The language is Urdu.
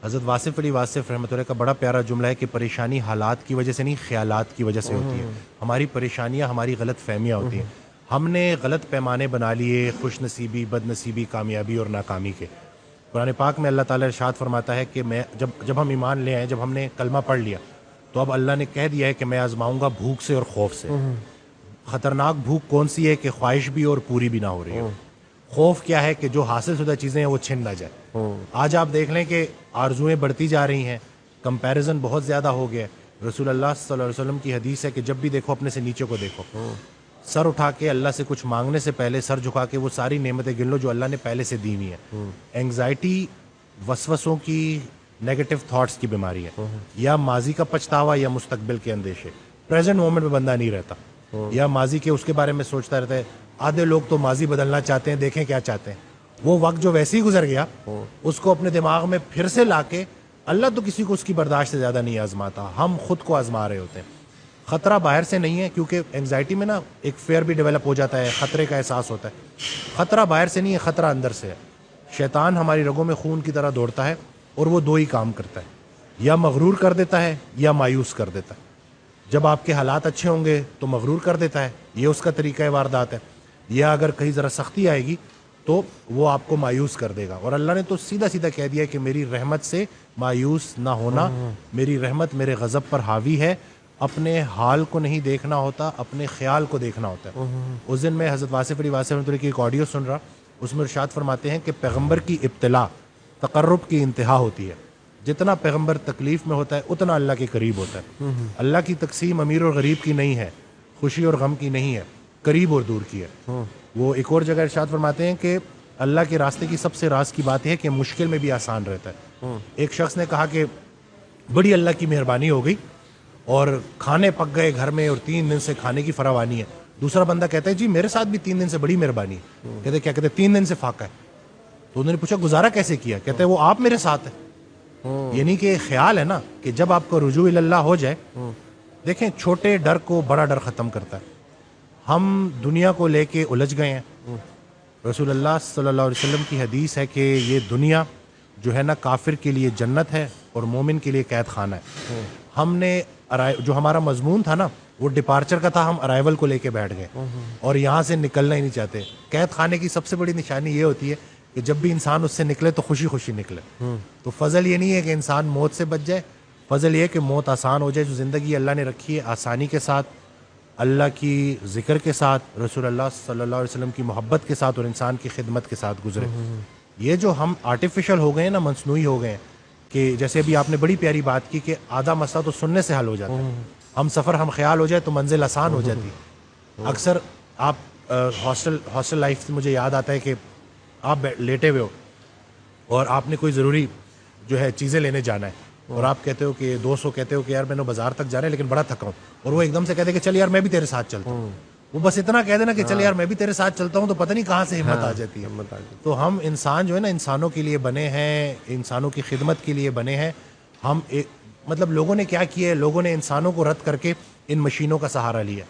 حضرت واصف علی واصف رحمۃ اللہ کا بڑا پیارا جملہ ہے کہ پریشانی حالات کی وجہ سے نہیں، خیالات کی وجہ سے ہوتی ہے. ہماری پریشانیاں ہماری غلط فہمیاں ہوتی ہیں. ہم نے غلط پیمانے بنا لیے خوش نصیبی، بد نصیبی، کامیابی اور ناکامی کے. قرآن پاک میں اللہ تعالیٰ ارشاد فرماتا ہے کہ میں جب ہم ایمان لے آئے، جب ہم نے کلمہ پڑھ لیا، تو اب اللہ نے کہہ دیا ہے کہ میں آزماؤں گا بھوک سے اور خوف سے. خطرناک بھوک کون سی ہے کہ خواہش بھی اور پوری بھی نہ ہو رہی ہو. خوف کیا ہے کہ جو حاصل شدہ چیزیں ہیں وہ چھن نہ جائے. آج آپ دیکھ لیں کہ آرزویں بڑھتی جا رہی ہیں، کمپیریزن بہت زیادہ ہو گیا ہے. رسول اللہ صلی اللہ علیہ وسلم کی حدیث ہے کہ جب بھی دیکھو اپنے سے نیچے کو دیکھو. سر اٹھا کے اللہ سے کچھ مانگنے سے پہلے سر جھکا کے وہ ساری نعمتیں گن لو جو اللہ نے پہلے سے دی ہوئی ہیں. اینگزائٹی وسوسوں کی، نیگیٹو تھاٹس کی بیماری ہے. یا ماضی کا پچھتاوا یا مستقبل کے اندیشے. پریزنٹ مومنٹ میں بندہ نہیں رہتا، یا ماضی کے اس کے بارے میں سوچتا رہتا ہے. آدھے لوگ تو ماضی بدلنا چاہتے ہیں، دیکھیں کیا چاہتے ہیں. وہ وقت جو ویسے ہی گزر گیا اس کو اپنے دماغ میں پھر سے لا کے، اللہ تو کسی کو اس کی برداشت سے زیادہ نہیں آزماتا، ہم خود کو آزما رہے ہوتے ہیں. خطرہ باہر سے نہیں ہے، کیونکہ انگزائٹی میں نا ایک فیئر بھی ڈیولپ ہو جاتا ہے، خطرے کا احساس ہوتا ہے. خطرہ باہر سے نہیں ہے، خطرہ اندر سے ہے. شیطان ہماری رگوں میں خون کی طرح دوڑتا ہے اور وہ دو ہی کام کرتا ہے، یا مغرور کر دیتا ہے یا مایوس کر دیتا ہے. جب آپ کے حالات اچھے ہوں گے تو مغرور کر دیتا ہے، یہ اس کا طریقہ واردات ہے. یا اگر کہیں ذرا سختی آئے گی تو وہ آپ کو مایوس کر دے گا. اور اللہ نے تو سیدھا سیدھا کہہ دیا کہ میری رحمت سے مایوس نہ ہونا، میری رحمت میرے غضب پر حاوی ہے. اپنے حال کو نہیں دیکھنا ہوتا، اپنے خیال کو دیکھنا ہوتا ہے. اس دن میں حضرت واصف علی واصف رحمۃ اللہ کی ایک آڈیو سن رہا، اس میں ارشاد فرماتے ہیں کہ پیغمبر کی ابتلا تقرب کی انتہا ہوتی ہے. جتنا پیغمبر تکلیف میں ہوتا ہے اتنا اللہ کے قریب ہوتا ہے. اللہ کی تقسیم امیر اور غریب کی نہیں ہے، خوشی اور غم کی نہیں ہے، قریب اور دور کی ہے. وہ ایک اور جگہ ارشاد فرماتے ہیں کہ اللہ کے راستے کی سب سے راز کی بات ہے کہ مشکل میں بھی آسان رہتا ہے. ایک شخص نے کہا کہ بڑی اللہ کی مہربانی ہو گئی اور کھانے پک گئے گھر میں اور 3 دن سے کھانے کی فراوانی ہے. دوسرا بندہ کہتا ہے جی میرے ساتھ بھی 3 دن سے بڑی مہربانی ہے. کہتے کیا؟ کہتے 3 دن سے فاقہ ہے. تو انہوں نے پوچھا گزارا کیسے کیا؟ کہتے وہ آپ میرے ساتھ ہیں. یعنی کہ خیال ہے نا کہ جب آپ کو رجوع اللہ ہو جائے، دیکھیں چھوٹے ڈر کو بڑا ڈر ختم کرتا ہے. ہم دنیا کو لے کے الجھ گئے ہیں. رسول اللہ صلی اللہ علیہ وسلم کی حدیث ہے کہ یہ دنیا جو ہے نا کافر کے لیے جنت ہے اور مومن کے لیے قید خانہ ہے. ہم نے جو ہمارا مضمون تھا نا وہ ڈپارچر کا تھا، ہم ارائیول کو لے کے بیٹھ گئے اور یہاں سے نکلنا ہی نہیں چاہتے. قید خانے کی سب سے بڑی نشانی یہ ہوتی ہے کہ جب بھی انسان اس سے نکلے تو خوشی خوشی نکلے. تو فضل یہ نہیں ہے کہ انسان موت سے بچ جائے، فضل یہ ہے کہ موت آسان ہو جائے. جو زندگی اللہ نے رکھی ہے آسانی کے ساتھ، اللہ کی ذکر کے ساتھ، رسول اللہ صلی اللہ علیہ وسلم کی محبت کے ساتھ اور انسان کی خدمت کے ساتھ گزرے. یہ جو ہم آرٹیفیشل ہو گئے ہیں نا، مصنوعی ہو گئے ہیں، کہ جیسے ابھی آپ نے بڑی پیاری بات کی کہ آدھا مسئلہ تو سننے سے حل ہو جاتا ہے. ہم سفر ہم خیال ہو جائے تو منزل آسان ہو جاتی. اکثر آپ ہاسٹل لائف سے مجھے یاد آتا ہے کہ آپ لیٹے ہوئے ہو اور آپ نے کوئی ضروری جو ہے چیزیں لینے جانا ہے اور آپ کہتے ہو کہ دوست کو کہتے ہو کہ یار میں نے بازار تک جانا ہے لیکن بڑا تھکا ہوں، اور وہ ایک دم سے کہتے ہیں کہ چل یار میں بھی تیرے ساتھ چلتا ہوں. وہ بس اتنا کہہ دینا کہ چل یار میں بھی تیرے ساتھ چلتا ہوں تو پتہ نہیں کہاں سے ہمت آ جاتی ہے. تو ہم انسان جو ہے نا انسانوں کے لیے بنے ہیں، انسانوں کی خدمت کے لیے بنے ہیں. ہم مطلب لوگوں نے کیا کیا ہے، لوگوں نے انسانوں کو رد کر کے ان مشینوں کا سہارا لیا.